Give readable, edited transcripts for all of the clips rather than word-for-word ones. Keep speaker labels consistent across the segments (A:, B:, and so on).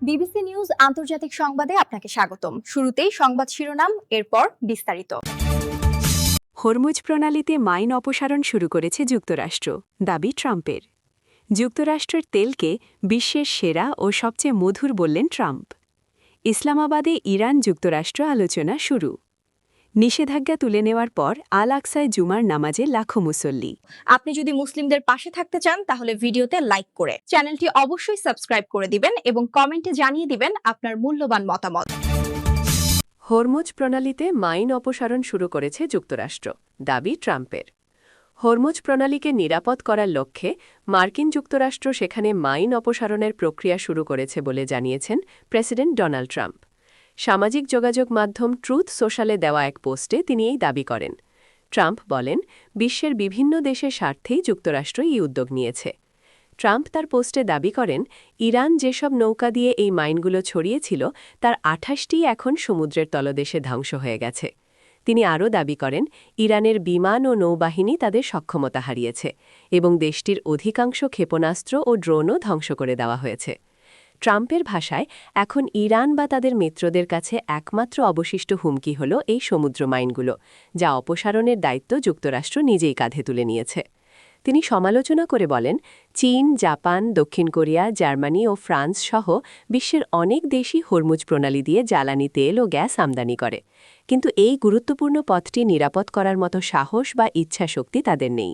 A: BBC news আন্তর্জাতিক সংবাদে আপনাকে স্বাগতম। শুরুতেই সংবাদ শিরোনাম, এরপর বিস্তারিত।
B: হরমুজ প্রণালীতে মাইন অপসারণ শুরু করেছে যুক্তরাষ্ট্র, দাবি ট্রাম্পের। যুক্তরাষ্ট্রের তেলকে বিশ্বের সেরা ও সবচেয়ে মধুর বললেন ট্রাম্প। ইসলামাবাদে ইরান যুক্তরাষ্ট্র আলোচনা শুরু। নিষেধাজ্ঞা তুলে নেওয়ার পর আল আকসায় জুমার নামাজে লাখো মুসল্লি।
A: আপনি যদি মুসলিমদের পাশে থাকতে চান তাহলে ভিডিওতে লাইক করে চ্যানেলটি অবশ্যই সাবস্ক্রাইব করে দিবেন এবং কমেন্টে জানিয়ে দিবেন আপনার মূল্যবান মতামত।
B: হরমুজ প্রণালীতে মাইন অপসারণ শুরু করেছে যুক্তরাষ্ট্র, দাবি ট্রাম্পের। হরমুজ প্রণালীকে নিরাপদ করার লক্ষ্যে মার্কিন যুক্তরাষ্ট্র সেখানে মাইন অপসারণের প্রক্রিয়া শুরু করেছে বলে জানিয়েছেন প্রেসিডেন্ট ডোনাল্ড ট্রাম্প। সামাজিক যোগাযোগ মাধ্যম ট্রুথ সোশ্যালে দেওয়া এক পোস্টে তিনি এই দাবি করেন। ট্রাম্প বলেন, বিশ্বের বিভিন্ন দেশের স্বার্থেই যুক্তরাষ্ট্র এই উদ্যোগ নিয়েছে। ট্রাম্প তার পোস্টে দাবি করেন, ইরান যেসব নৌকা দিয়ে এই মাইনগুলো ছড়িয়েছিল তার ২৮টি এখন সমুদ্রের তলদেশে ধ্বংস হয়ে গেছে। তিনি আরও দাবি করেন, ইরানের বিমান ও নৌবাহিনী তাদের সক্ষমতা হারিয়েছে এবং দেশটির অধিকাংশ ক্ষেপণাস্ত্র ও ড্রোনও ধ্বংস করে দেওয়া হয়েছে। ট্রাম্পের ভাষায়, এখন ইরান বা তাদের মিত্রদের কাছে একমাত্র অবশিষ্ট হুমকি হল এই সমুদ্র মাইনগুলো, যা অপসারণের দায়িত্ব যুক্তরাষ্ট্র নিজেই কাঁধে তুলে নিয়েছে। তিনি সমালোচনা করে বলেন, চীন, জাপান, দক্ষিণ কোরিয়া, জার্মানি ও ফ্রান্স সহ বিশ্বের অনেক দেশই হরমুজ প্রণালী দিয়ে জ্বালানি তেল ও গ্যাস আমদানি করে, কিন্তু এই গুরুত্বপূর্ণ পথটি নিরাপদ করার মতো সাহস বা ইচ্ছাশক্তি তাদের নেই।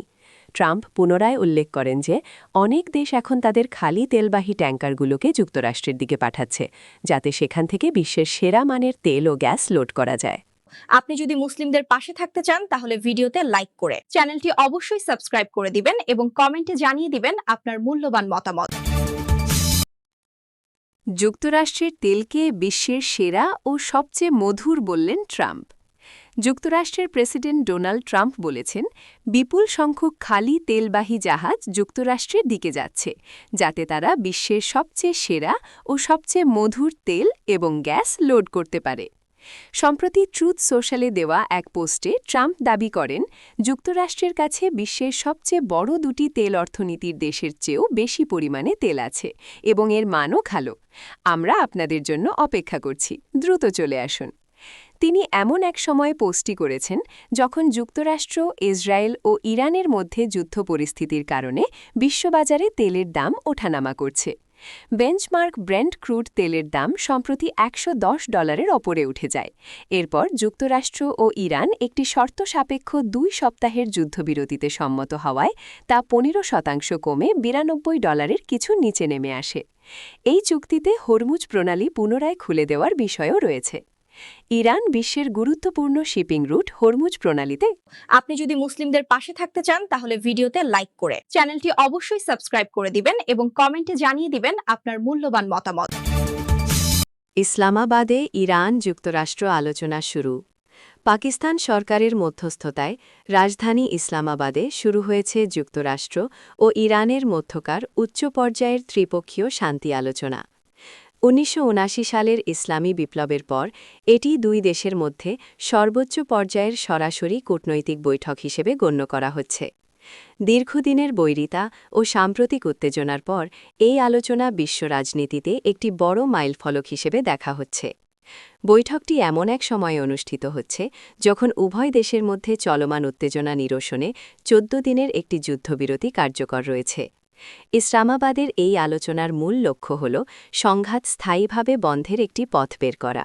B: ট্রাম্প পুনরায় উল্লেখ করেন যে অনেক দেশ এখন তাদের খালি তেলবাহী ট্যাঙ্কারগুলোকে যুক্তরাষ্ট্রের দিকে পাঠাচ্ছে, যাতে সেখান থেকে বিশ্বের সেরা মানের তেল ও গ্যাস লোড করা যায়।
A: আপনি যদি মুসলিমদের পাশে থাকতে চান তাহলে ভিডিওতে লাইক করে চ্যানেলটি অবশ্যই সাবস্ক্রাইব করে দিবেন এবং কমেন্টে জানিয়ে দিবেন আপনার মূল্যবান মতামত।
B: যুক্তরাষ্ট্রের তেলকে বিশ্বের সেরা ও সবচেয়ে মধুর বললেন ট্রাম্প। যুক্তরাষ্ট্রের প্রেসিডেন্ট ডোনাল্ড ট্রাম্প বলেছেন, বিপুল সংখ্যক খালি তেলবাহী জাহাজ যুক্তরাষ্ট্রের দিকে যাচ্ছে, যাতে তারা বিশ্বের সবচেয়ে সেরা ও সবচেয়ে মধুর তেল এবং গ্যাস লোড করতে পারে। সম্প্রতি ট্রুথ সোশ্যালে দেওয়া এক পোস্টে ট্রাম্প দাবি করেন, যুক্তরাষ্ট্রের কাছে বিশ্বের সবচেয়ে বড় দুটি তেল অর্থনীতির দেশের চেয়েও বেশি পরিমাণে তেল আছে এবং এর মানও ভালো। আমরা আপনাদের জন্য অপেক্ষা করছি, দ্রুত চলে আসুন। তিনি এমন এক সময়ে পোস্টটি করেছেন যখন যুক্তরাষ্ট্র, ইসরায়েল ও ইরানের মধ্যে যুদ্ধ পরিস্থিতির কারণে বিশ্ববাজারে তেলের দাম ওঠানামা করছে। বেঞ্চমার্ক ব্রেন্ট ক্রুড তেলের দাম সম্প্রতি $110 ওপরে উঠে যায়। এরপর যুক্তরাষ্ট্র ও ইরান একটি শর্ত সাপেক্ষ 2 সপ্তাহের যুদ্ধবিরতিতে সম্মত হওয়ায় তা 15% কমে $92 কিছু নিচে নেমে আসে। এই চুক্তিতে হরমুজ প্রণালী পুনরায় খুলে দেওয়ার বিষয়ও রয়েছে। ইরান বিশ্বের গুরুত্বপূর্ণ শিপিং রুট হরমুজ প্রণালীতে।
A: আপনি যদি মুসলিমদের পাশে থাকতে চান তাহলে ভিডিওতে লাইক করে চ্যানেলটি অবশ্যই সাবস্ক্রাইব করে দিবেন এবং কমেন্টে জানিয়ে দিবেন আপনার মূল্যবান মতামত।
B: ইসলামাবাদে ইরান যুক্তরাষ্ট্র আলোচনা শুরু। পাকিস্তান সরকারের মধ্যস্থতায় রাজধানী ইসলামাবাদে শুরু হয়েছে যুক্তরাষ্ট্র ও ইরানের মধ্যকার উচ্চ পর্যায়ের ত্রিপক্ষীয় শান্তি আলোচনা। ১৯৭৯ সালের ইসলামী বিপ্লবের পর এটি দুই দেশের মধ্যে সর্বোচ্চ পর্যায়ের সরাসরি কূটনৈতিক বৈঠক হিসেবে গণ্য করা হচ্ছে। দীর্ঘদিনের বৈরিতা ও সাম্প্রতিক উত্তেজনার পর এই আলোচনা বিশ্ব রাজনীতিতে একটি বড় মাইলফলক হিসেবে দেখা হচ্ছে। বৈঠকটি এমন এক সময়ে অনুষ্ঠিত হচ্ছে যখন উভয় দেশের মধ্যে চলমান উত্তেজনা নিরসনে ১৪ দিনের একটি যুদ্ধবিরতি কার্যকর রয়েছে। ইসলামাবাদের এই আলোচনার মূল লক্ষ্য হল সংঘাত স্থায়ীভাবে বন্ধের একটি পথ বের করা।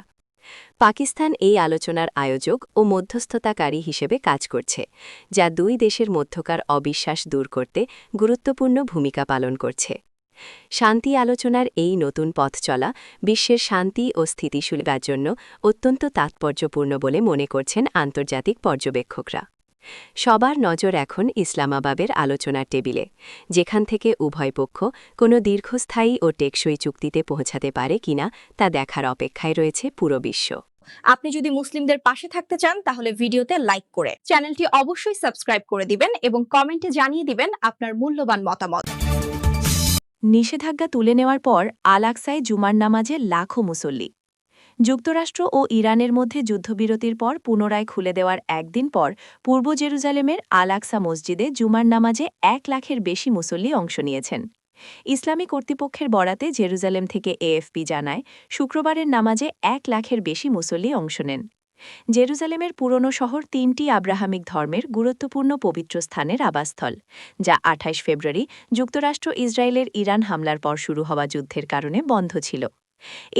B: পাকিস্তান এই আলোচনার আয়োজক ও মধ্যস্থতাকারী হিসেবে কাজ করছে, যা দুই দেশের মধ্যকার অবিশ্বাস দূর করতে গুরুত্বপূর্ণ ভূমিকা পালন করছে। শান্তি আলোচনার এই নতুন পথ চলা বিশ্বের শান্তি ও স্থিতিশীলতার জন্য অত্যন্ত তাৎপর্যপূর্ণ বলে মনে করছেন আন্তর্জাতিক পর্যবেক্ষকরা। সবার নজর এখন ইসলামাবাদের আলোচনার টেবিলে, যেখান থেকে উভয় পক্ষ কোনো দীর্ঘস্থায়ী ও টেকসই চুক্তিতে পৌঁছাতে পারে কিনা তা দেখার অপেক্ষায় রয়েছে পুরো বিশ্ব।
A: আপনি যদি মুসলিমদের পাশে থাকতে চান তাহলে ভিডিওতে লাইক করে চ্যানেলটি অবশ্যই সাবস্ক্রাইব করে দিবেন এবং কমেন্টে জানিয়ে দিবেন আপনার মূল্যবান মতামত।
B: নিষেধাজ্ঞা তুলে নেওয়ার পর আল আকসায় জুমার নামাজে লাখো মুসল্লি। যুক্তরাষ্ট্র ও ইরানের মধ্যে যুদ্ধবিরতির পর পুনরায় খুলে দেওয়ার একদিন পর পূর্ব জেরুজালেমের আল আকসা মসজিদে জুমার নামাজে 1 লাখের বেশি মুসল্লি অংশ নিয়েছেন। ইসলামী কর্তৃপক্ষের বরাতে জেরুজালেম থেকে এএফপি জানায় শুক্রবারের নামাজে 1,00,000-এর বেশি মুসল্লি অংশ নেন। জেরুজালেমের পুরনো শহর 3টি আব্রাহামিক ধর্মের গুরুত্বপূর্ণ পবিত্র স্থানের আবাসস্থল, যা 28 ফেব্রুয়ারি যুক্তরাষ্ট্র ইসরায়েলের ইরান হামলার পর শুরু হওয়া যুদ্ধের কারণে বন্ধ ছিল।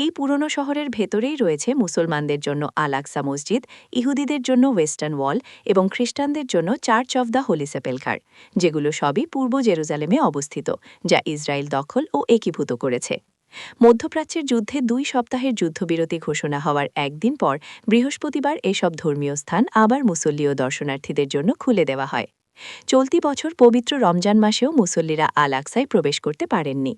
B: এই পুরনো শহরের ভেতরেই রয়েছে মুসলমানদের জন্য আল আকসা মসজিদ, ইহুদিদের জন্য ওয়েস্টার্ন ওয়াল এবং খ্রিস্টানদের জন্য চার্চ অব দ্য হোলি সেপেলকার, যেগুলো সবই পূর্ব জেরুজালেমে অবস্থিত, যা ইসরায়েল দখল ও একীভূত করেছে। মধ্যপ্রাচ্যের যুদ্ধে 2 সপ্তাহের যুদ্ধবিরতি ঘোষণা হওয়ার একদিন পর বৃহস্পতিবার এসব ধর্মীয় স্থান আবার মুসল্লি ও দর্শনার্থীদের জন্য খুলে দেওয়া হয়। চলতি বছর পবিত্র রমজান মাসেও মুসল্লিরা আল আকসায় প্রবেশ করতে পারেননি।